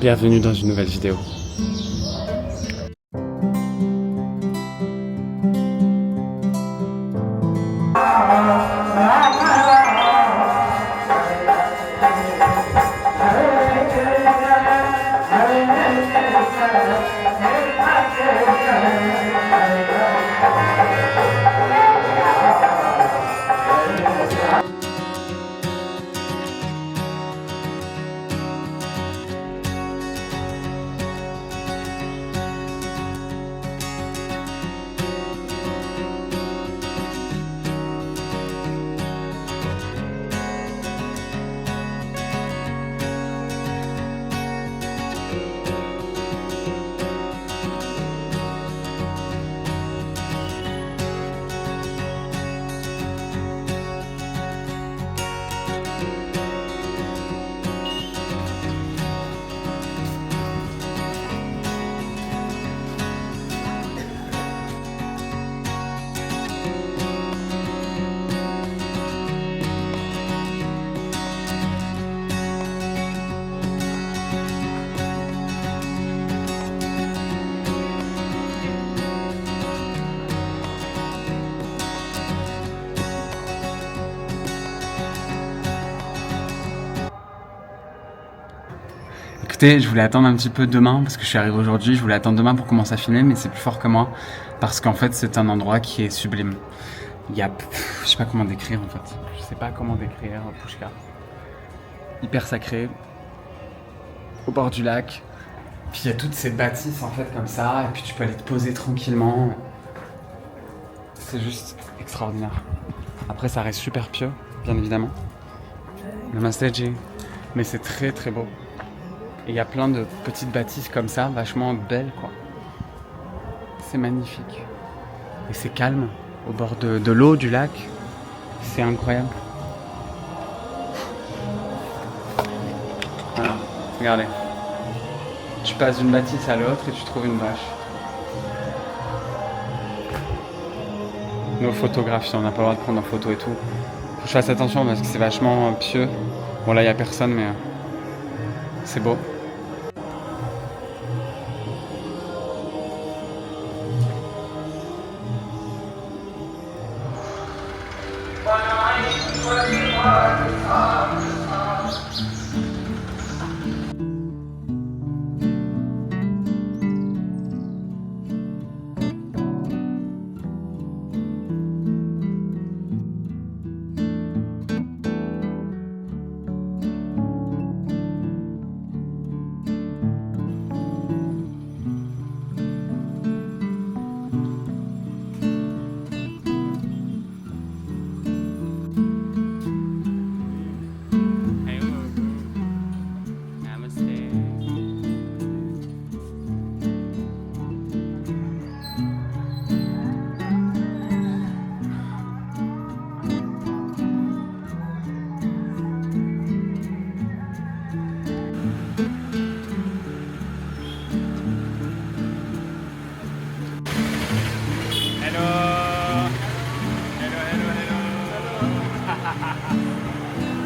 Bienvenue dans une nouvelle vidéo. Écoutez, je voulais attendre un petit peu demain parce que je suis arrivé aujourd'hui, je voulais attendre demain pour commencer à filmer, mais c'est plus fort que moi parce qu'en fait c'est un endroit qui est sublime. Il y a, je sais pas comment décrire en fait, je sais pas comment décrire Pushkar. Hyper sacré, au bord du lac, puis il y a toutes ces bâtisses en fait comme ça, et puis tu peux aller te poser tranquillement. C'est juste extraordinaire. Après ça reste super pieux, bien évidemment. Namaste-ji. Mais c'est très très beau. Et il y a plein de petites bâtisses comme ça, vachement belles quoi. C'est magnifique. Et c'est calme, au bord de l'eau, du lac. C'est incroyable. Voilà, regardez. Tu passes d'une bâtisse à l'autre et tu trouves une vache. Nos photographes, on n'a pas le droit de prendre en photo et tout. Faut que je fasse attention parce que c'est vachement pieux. Bon là il n'y a personne mais c'est beau.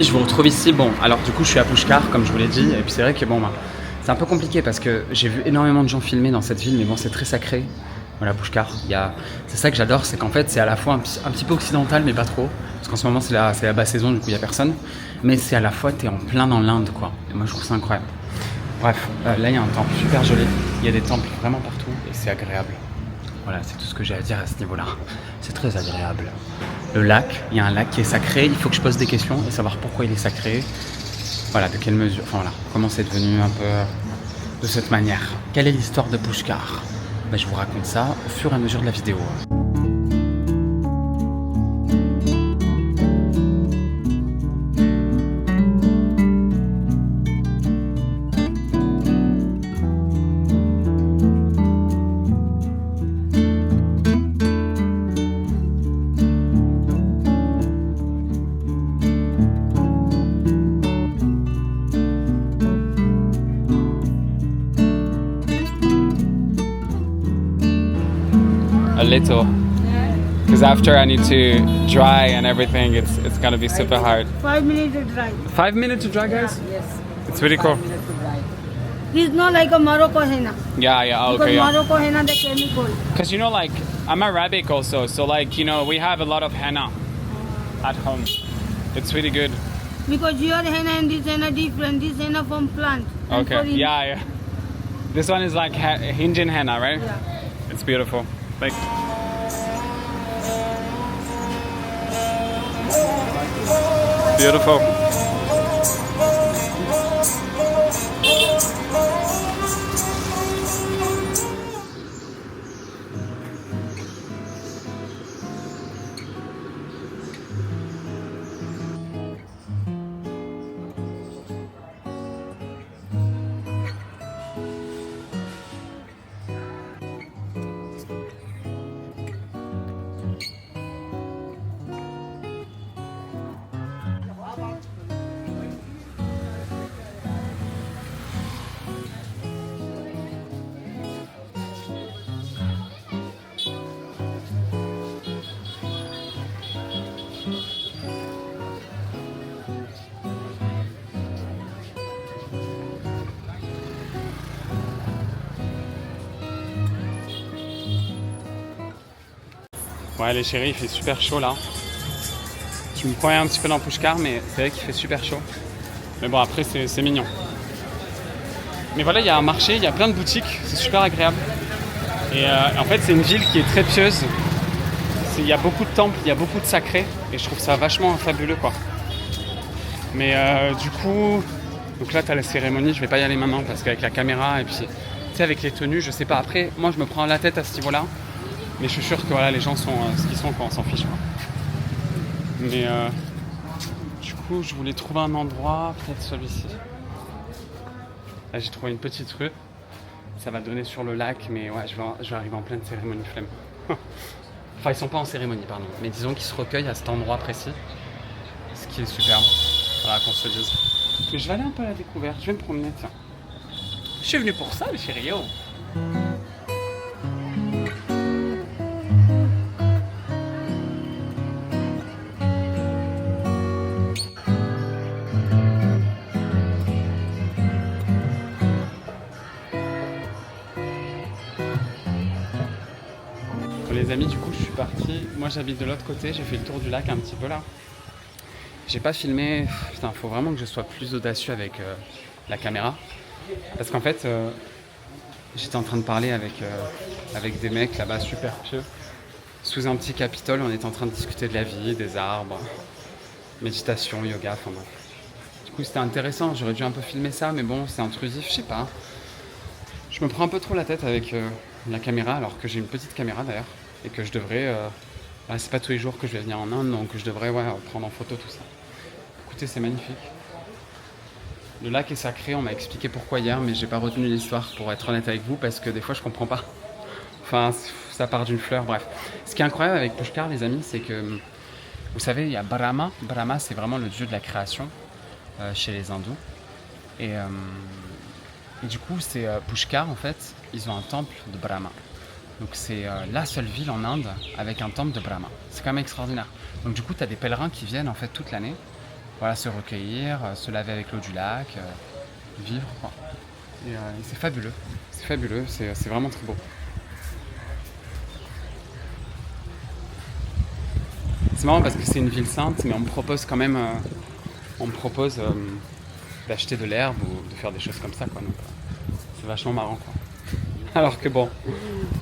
Je vous retrouve ici, bon, alors du coup je suis à Pushkar comme je vous l'ai dit, et puis c'est vrai que bon, c'est un peu compliqué parce que j'ai vu énormément de gens filmer dans cette ville, mais bon c'est très sacré, voilà Pushkar, c'est ça que j'adore, c'est qu'en fait c'est à la fois un petit peu occidental mais pas trop, parce qu'en ce moment c'est la basse saison, du coup il n'y a personne, mais c'est à la fois t'es en plein dans l'Inde quoi, et moi je trouve ça incroyable. Bref, là il y a un temple super joli, il y a des temples vraiment partout et c'est agréable. Voilà, c'est tout ce que j'ai à dire à ce niveau-là. C'est très agréable. Le lac, il y a un lac qui est sacré, il faut que je pose des questions et savoir pourquoi il est sacré. Voilà, de quelle mesure, enfin voilà, comment c'est devenu un peu de cette manière. Quelle est l'histoire de Pushkar? Je vous raconte ça au fur et à mesure de la vidéo. A little, because after I need to dry and everything, it's gonna be super hard. 5 minutes to dry. 5 minutes to dry, guys? Yes. It's really cool. 5 minutes to dry. It's not like a Morocco henna. Yeah, yeah, Because okay, yeah. Morocco henna, the chemical. Because you know, like, I'm Arabic also, so like, you know, we have a lot of henna at home. It's really good. Because your henna and this henna different. This henna from plant. And for Okay, in- yeah, yeah. This one is like Indian henna, right? Yeah. It's beautiful. Like, beautiful. Ouais, les chéris, il fait super chaud là. Je me croyais un petit peu dans Pushkar, mais c'est vrai qu'il fait super chaud. Mais bon, après, c'est mignon. Mais voilà, il y a un marché, il y a plein de boutiques, c'est super agréable. Et en fait, c'est une ville qui est très pieuse. Il y a beaucoup de temples, il y a beaucoup de sacrés, et je trouve ça vachement fabuleux, quoi. Mais du coup, donc là, tu as la cérémonie, je vais pas y aller maintenant parce qu'avec la caméra et puis, tu sais, avec les tenues, je sais pas. Après, moi, je me prends la tête à ce niveau-là. Mais je suis sûr que voilà, les gens sont ce qu'ils sont quand on s'en fiche, quoi. Mais du coup, je voulais trouver un endroit, peut-être celui-ci. Là, j'ai trouvé une petite rue. Ça va donner sur le lac, mais ouais, je vais arriver en pleine cérémonie flemme. Enfin, ils sont pas en cérémonie, pardon. Mais disons qu'ils se recueillent à cet endroit précis. Ce qui est superbe. Voilà, qu'on se le dise. Mais je vais aller un peu à la découverte. Je vais me promener, tiens. Je suis venu pour ça, les chéris. Oh. Les amis, du coup, je suis parti. Moi, j'habite de l'autre côté. J'ai fait le tour du lac un petit peu là. J'ai pas filmé. Putain, faut vraiment que je sois plus audacieux avec la caméra. Parce qu'en fait, j'étais en train de parler avec des mecs là-bas super pieux. Sous un petit capitole, on était en train de discuter de la vie, des arbres, méditation, yoga, enfin bon. Du coup, c'était intéressant. J'aurais dû un peu filmer ça, mais bon, c'est intrusif, je sais pas. Je me prends un peu trop la tête avec la caméra, alors que j'ai une petite caméra d'ailleurs. Et que je devrais... c'est pas tous les jours que je vais venir en Inde, donc je devrais prendre en photo tout ça. Écoutez, c'est magnifique. Le lac est sacré, on m'a expliqué pourquoi hier, mais j'ai pas retenu l'histoire pour être honnête avec vous, parce que des fois je comprends pas. Enfin, ça part d'une fleur, bref. Ce qui est incroyable avec Pushkar, les amis, c'est que, vous savez, il y a Brahma. Brahma, c'est vraiment le dieu de la création chez les hindous. Et du coup, c'est Pushkar, en fait, ils ont un temple de Brahma. Donc c'est la seule ville en Inde avec un temple de Brahma. C'est quand même extraordinaire. Donc du coup, tu as des pèlerins qui viennent en fait toute l'année, voilà, se recueillir, se laver avec l'eau du lac, vivre, quoi. Et c'est fabuleux. C'est fabuleux, c'est vraiment très beau. C'est marrant parce que c'est une ville sainte, mais on me propose quand même d'acheter de l'herbe ou de faire des choses comme ça, quoi. Donc c'est vachement marrant, quoi. Alors que bon,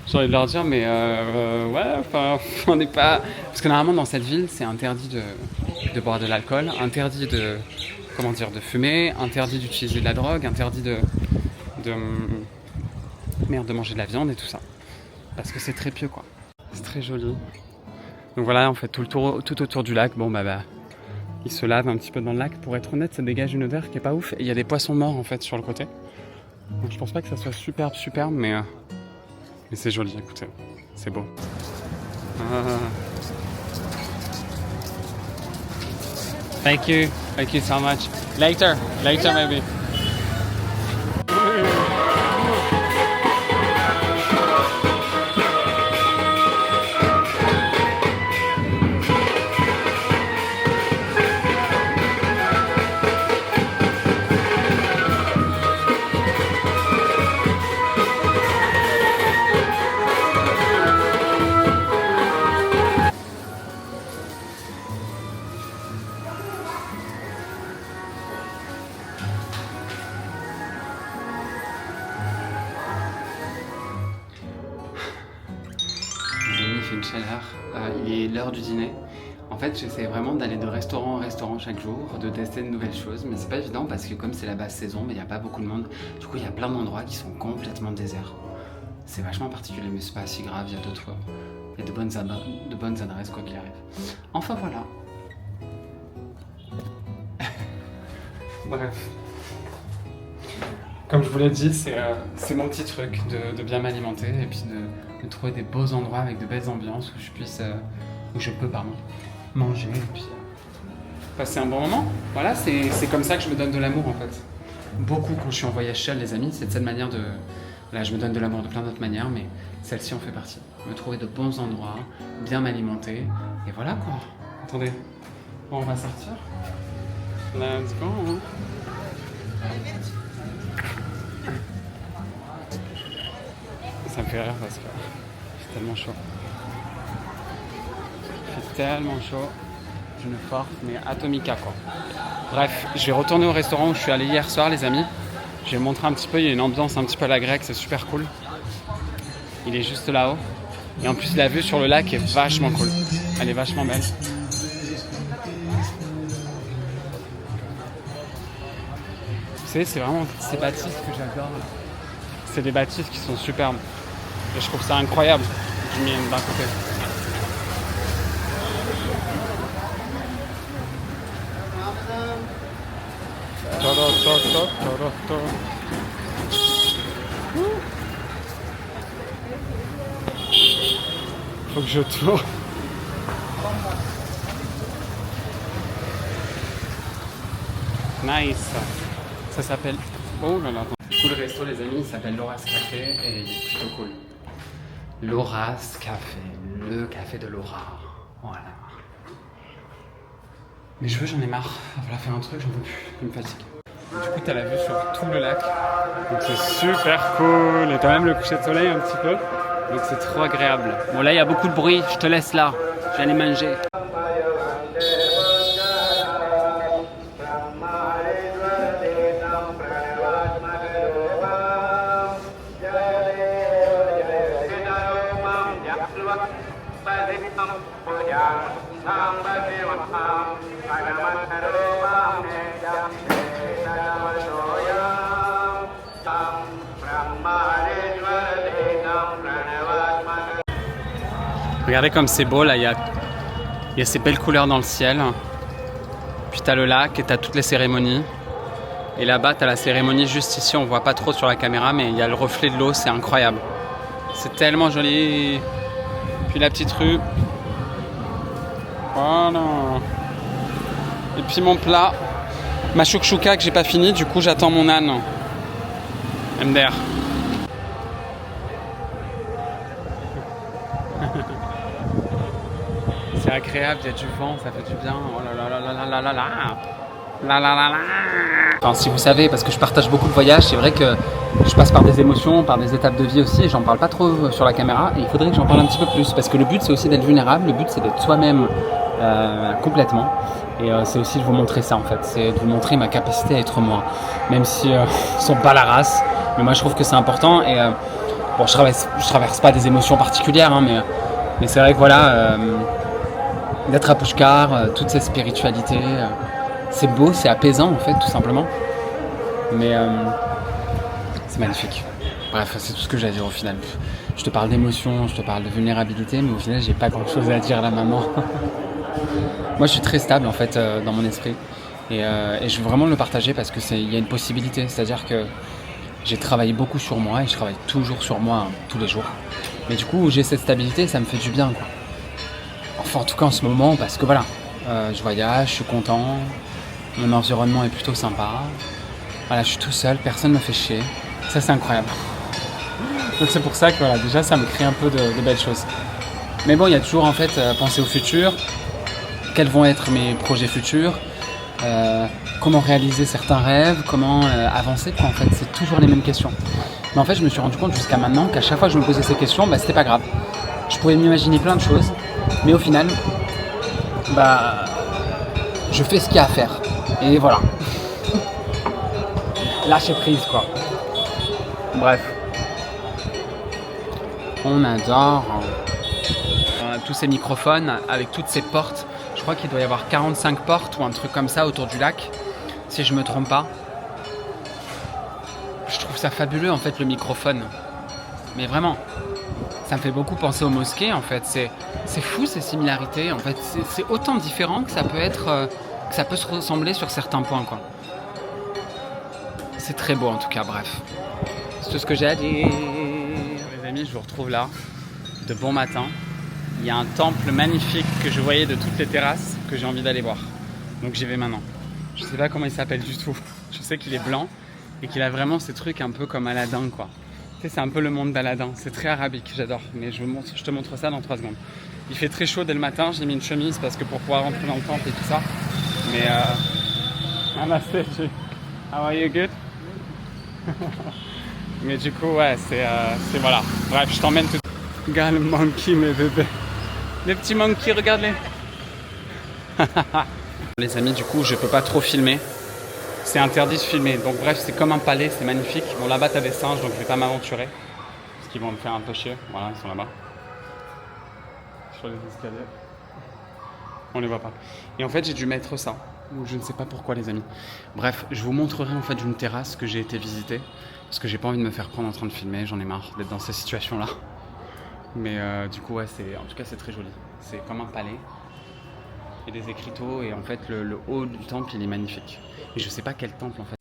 j'ai envie de leur dire, mais ouais, enfin, on n'est pas... Parce que normalement, dans cette ville, c'est interdit de boire de l'alcool, interdit de fumer, interdit d'utiliser de la drogue, interdit de manger de la viande et tout ça. Parce que c'est très pieux, quoi. C'est très joli. Donc voilà, on fait tout autour du lac. Bon, ils se lavent un petit peu dans le lac. Pour être honnête, ça dégage une odeur qui est pas ouf. Et il y a des poissons morts, en fait, sur le côté. Donc je pense pas que ça soit superbe, mais c'est joli, écoutez, c'est beau. Thank you so much. Later maybe. il est l'heure du dîner. En fait, j'essaie vraiment d'aller de restaurant en restaurant chaque jour, de tester de nouvelles choses, mais c'est pas évident parce que comme c'est la basse saison, il n'y a pas beaucoup de monde. Du coup, il y a plein d'endroits qui sont complètement déserts. C'est vachement particulier, mais c'est pas si grave, il y a d'autres... Il y a de bonnes adresses quoi qu'il arrive. Enfin voilà. Bref. Comme je vous l'ai dit, c'est mon petit truc de bien m'alimenter et puis de trouver des beaux endroits avec de belles ambiances où je puisse, où je peux manger et puis passer un bon moment. Voilà, c'est comme ça que je me donne de l'amour en fait. Beaucoup quand je suis en voyage seul, les amis, c'est de cette manière de... Là, je me donne de l'amour de plein d'autres manières, mais celle-ci en fait partie. Me trouver de bons endroits, bien m'alimenter, et voilà quoi. Attendez, on va sortir. Let's go. Ça me fait rire parce que c'est tellement chaud. C'est tellement chaud. D'une force, mais atomica quoi. Bref, je vais retourner au restaurant où je suis allé hier soir, les amis. Je vais vous montrer un petit peu, il y a une ambiance un petit peu à la grecque, c'est super cool. Il est juste là-haut. Et en plus, la vue sur le lac est vachement cool. Elle est vachement belle. Vous savez, c'est vraiment ces bâtisses que j'adore. C'est des bâtisses qui sont superbes. Et je trouve ça incroyable. Je m'y aime d'un côté. Faut que je tourne. Nice. Ça s'appelle... Oh là là. Du coup, le resto, les amis, il s'appelle Laura's Café et il est plutôt cool. Laura's Café. Le café de Laura. Voilà. Mais je veux, j'en ai marre. Il va falloir faire un truc, j'en peux plus. Il me fatigue. Du coup, t'as la vue sur tout le lac. Donc c'est super cool. Et t'as même le coucher de soleil un petit peu. Donc c'est trop agréable. Bon, là, il y a beaucoup de bruit. Je te laisse là. Je vais aller manger. Regardez comme c'est beau là, il y a ces belles couleurs dans le ciel. Puis t'as le lac et t'as toutes les cérémonies. Et là-bas t'as la cérémonie juste ici, on voit pas trop sur la caméra, mais il y a le reflet de l'eau, c'est incroyable. C'est tellement joli. Puis la petite rue. Voilà. Et puis mon plat, ma chouchouka que j'ai pas fini, du coup j'attends mon âne. MDR. C'est agréable, il y a du vent, ça fait du bien. Oh là là là là là là là là là là là. Enfin, si vous savez, parce que je partage beaucoup de voyages, c'est vrai que je passe par des émotions, par des étapes de vie aussi, et j'en parle pas trop sur la caméra. Et il faudrait que j'en parle un petit peu plus, parce que le but c'est aussi d'être vulnérable, le but c'est d'être soi-même complètement. Et c'est aussi de vous montrer ça en fait, c'est de vous montrer ma capacité à être moi, même si ils sont pas la race, mais moi je trouve que c'est important. Et bon, je traverse pas des émotions particulières, hein, mais c'est vrai que voilà. D'être à Pushkar, toute cette spiritualité, c'est beau, c'est apaisant en fait, tout simplement. Mais c'est magnifique. Bref, c'est tout ce que j'ai à dire au final. Je te parle d'émotion, je te parle de vulnérabilité, mais au final, j'ai pas grand chose à dire là maintenant. Moi, je suis très stable en fait dans mon esprit. Et je veux vraiment le partager parce que il y a une possibilité. C'est-à-dire que j'ai travaillé beaucoup sur moi et je travaille toujours sur moi tous les jours. Mais du coup, j'ai cette stabilité, ça me fait du bien, quoi. Enfin, en tout cas en ce moment, parce que voilà, je voyage, je suis content, mon environnement est plutôt sympa. Voilà, je suis tout seul, personne ne me fait chier. Ça, c'est incroyable. Donc c'est pour ça que voilà, déjà, ça me crée un peu de belles choses. Mais bon, il y a toujours en fait penser au futur. Quels vont être mes projets futurs, comment réaliser certains rêves, comment avancer, quoi, en fait, c'est toujours les mêmes questions. Mais en fait, je me suis rendu compte jusqu'à maintenant qu'à chaque fois que je me posais ces questions, bah, c'était pas grave. Je pouvais m'imaginer plein de choses, mais au final, bah, je fais ce qu'il y a à faire. Et voilà. Lâcher prise, quoi. Bref. On adore. On a tous ces microphones, avec toutes ces portes. Je crois qu'il doit y avoir 45 portes ou un truc comme ça autour du lac, si je me trompe pas. Je trouve ça fabuleux en fait le microphone. Mais vraiment, ça me fait beaucoup penser aux mosquées en fait. C'est fou ces similarités. En fait, c'est autant différent que ça peut être, que ça peut se ressembler sur certains points quoi. C'est très beau en tout cas, bref. C'est tout ce que j'ai à dire. Les amis, je vous retrouve là, de bon matin. Il y a un temple magnifique que je voyais de toutes les terrasses que j'ai envie d'aller voir. Donc j'y vais maintenant. Je sais pas comment il s'appelle du tout. Je sais qu'il est blanc et qu'il a vraiment ces trucs un peu comme Aladdin quoi. Tu sais, c'est un peu le monde d'Aladin. C'est très arabique, j'adore. Mais je te montre ça dans 3 secondes. Il fait très chaud dès le matin. J'ai mis une chemise parce que pour pouvoir rentrer dans le temple et tout ça. Mais Namaste, how are you, good? Mais du coup, ouais, c'est voilà. Bref, je t'emmène tout. Regarde le monkey, mes bébés. Les petits monkeys, regarde-les. Les amis, du coup, je peux pas trop filmer. C'est interdit de filmer. Donc bref, c'est comme un palais, c'est magnifique. Bon, là-bas, t'as des singes, donc je vais pas m'aventurer. Parce qu'ils vont me faire un peu chier. Voilà, ils sont là-bas. Sur les escaliers. On les voit pas. Et en fait, j'ai dû mettre ça. Je ne sais pas pourquoi, les amis. Bref, je vous montrerai en fait une terrasse que j'ai été visiter. Parce que j'ai pas envie de me faire prendre en train de filmer. J'en ai marre d'être dans ces situations-là. Mais du coup, ouais, en tout cas, c'est très joli. C'est comme un palais. Et des écriteaux. Et en fait, le haut du temple, il est magnifique. Et je sais pas quel temple, en fait.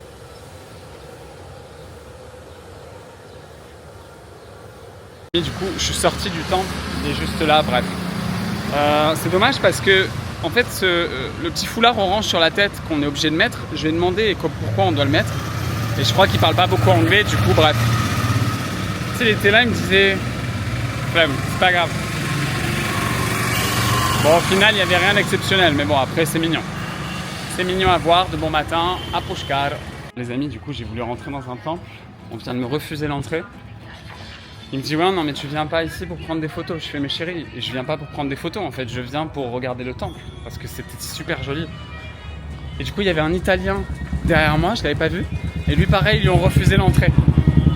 Et du coup, je suis sorti du temple. Il est juste là, bref. C'est dommage parce que en fait, le petit foulard orange sur la tête qu'on est obligé de mettre, je vais demander pourquoi on doit le mettre. Et je crois qu'il parle pas beaucoup anglais, du coup, bref. Tu sais, il était là, il me disait, flemme, c'est pas grave. Bon, au final, il n'y avait rien d'exceptionnel, mais bon, après, c'est mignon. C'est mignon à voir, de bon matin, à Pushkar. Les amis, du coup, j'ai voulu rentrer dans un temple. On vient de me refuser l'entrée. Il me dit ouais non mais tu viens pas ici pour prendre des photos. Je fais mais chérie, je viens pas pour prendre des photos en fait, je viens pour regarder le temple parce que c'était super joli. Et du coup il y avait un Italien derrière moi, je l'avais pas vu. Et lui pareil, ils lui ont refusé l'entrée.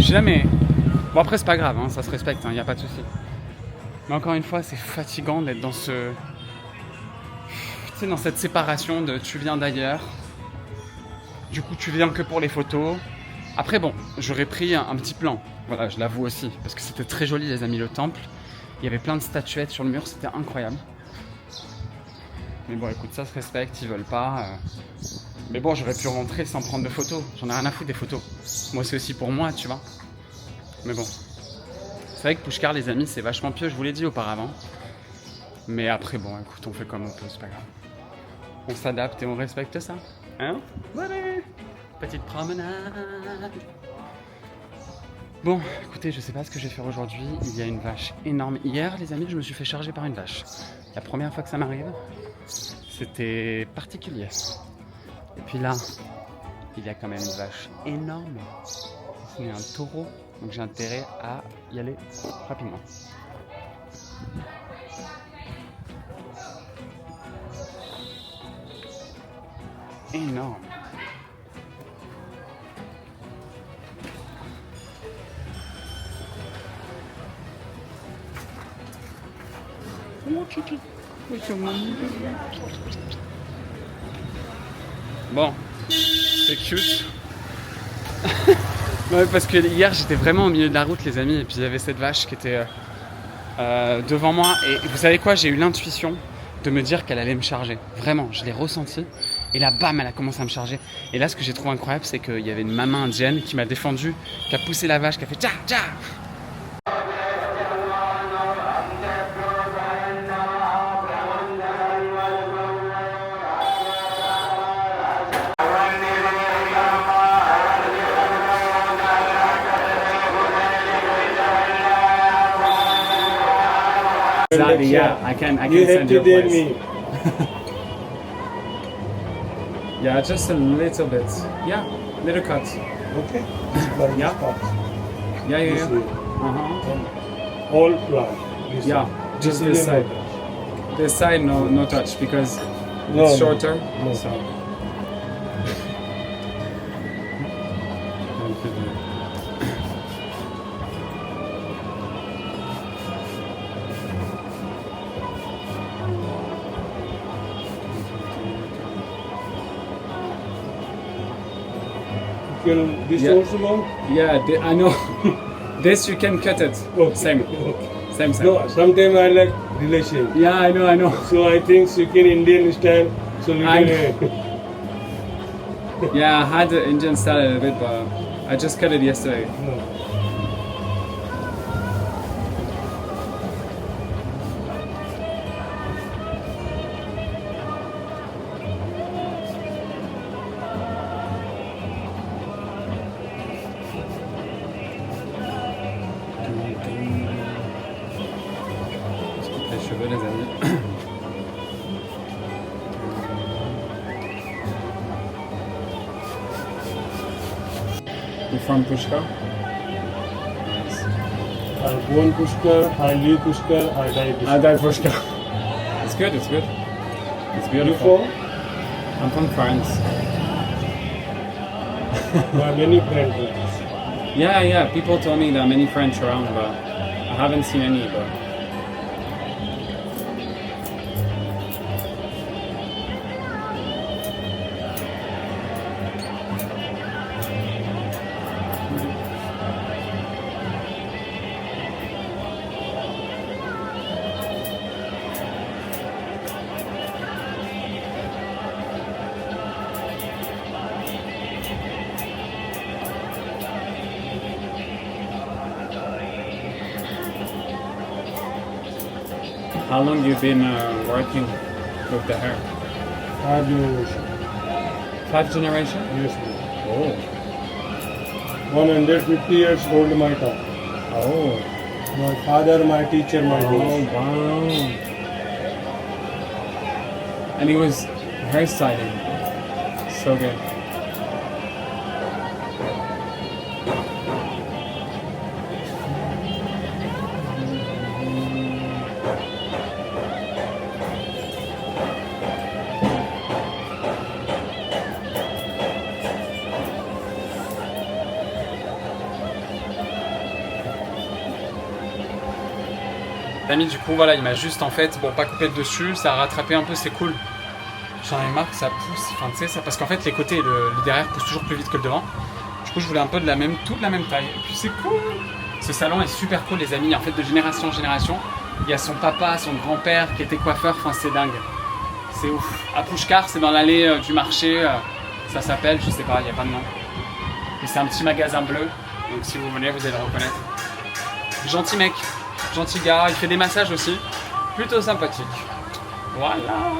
Je dis là mais... Bon après c'est pas grave, hein, ça se respecte, il n'y a pas de souci. Mais encore une fois c'est fatigant d'être dans tu sais, dans cette séparation de tu viens d'ailleurs. Du coup tu viens que pour les photos. Après bon, j'aurais pris un petit plan. Voilà, je l'avoue aussi, parce que c'était très joli les amis, le temple. Il y avait plein de statuettes sur le mur, c'était incroyable. Mais bon, écoute, ça se respecte, ils veulent pas. Mais bon, j'aurais pu rentrer sans prendre de photos. J'en ai rien à foutre des photos. Moi, c'est aussi pour moi, tu vois. Mais bon. C'est vrai que Pushkar, les amis, c'est vachement pieux, je vous l'ai dit auparavant. Mais après, bon, écoute, on fait comme on peut, c'est pas grave. On s'adapte et on respecte ça. Hein? Voilà. Petite promenade. Bon, écoutez, je sais pas ce que je vais faire aujourd'hui. Il y a une vache énorme. Hier, les amis, je me suis fait charger par une vache. La première fois que ça m'arrive, c'était particulier. Et puis là, il y a quand même une vache énorme. C'est un taureau, donc j'ai intérêt à y aller rapidement. Énorme. Bon, c'est cute. Ouais, parce que hier j'étais vraiment au milieu de la route les amis et puis il y avait cette vache qui était devant moi et vous savez quoi, j'ai eu l'intuition de me dire qu'elle allait me charger. Vraiment, je l'ai ressenti et là bam, elle a commencé à me charger. Et là ce que j'ai trouvé incroyable c'est qu'il y avait une maman indienne qui m'a défendu, qui a poussé la vache, qui a fait tcha tcha. Exactly, yeah, I can send you a place. Yeah, just a little bit. Yeah, little cut. Okay. Yeah. Yeah. All plant. Yeah, just this side. This side, no touch because No, it's shorter. no. So. kill this Yeah. also long? Yeah, I know. This you can cut it. Okay. Same. Okay. Same. No, sometimes I like relation. Yeah, I know. So I think chicken Indian style. So I little. Yeah, I had the Indian style a little bit, but I just cut it yesterday. No. Je coupe les cheveux, les amis. You from Pushkar? I born Pushkar, I live Pushkar, I die Pushkar. Die Pushkar. It's good. It's You beautiful. from? I'm from France. There are many friends. Yeah. People told me there are many French around, but I haven't seen any. But how long you been working with the hair? 5 generation. 5 generation? Yes, Oh. 150 years old my town. Oh. My father, my teacher, my Oh, boss. wow. And he was hairstyling. So good. L'ami du coup voilà il m'a juste en fait bon pas coupé de dessus, ça a rattrapé un peu, c'est cool. J'en ai marre que ça pousse, enfin tu sais ça parce qu'en fait les côtés et le derrière poussent toujours plus vite que le devant. Du coup je voulais un peu de la même, toute la même taille. Et puis c'est cool. Ce salon est super cool les amis, en fait de génération en génération. Il y a son papa, son grand-père qui était coiffeur, enfin c'est dingue. C'est ouf. À Pushkar, c'est dans l'allée du marché, ça s'appelle, je sais pas, il n'y a pas de nom. Et c'est un petit magasin bleu, donc si vous venez vous allez le reconnaître. Gentil mec. Gentil gars, il fait des massages aussi, plutôt sympathique. Voilà.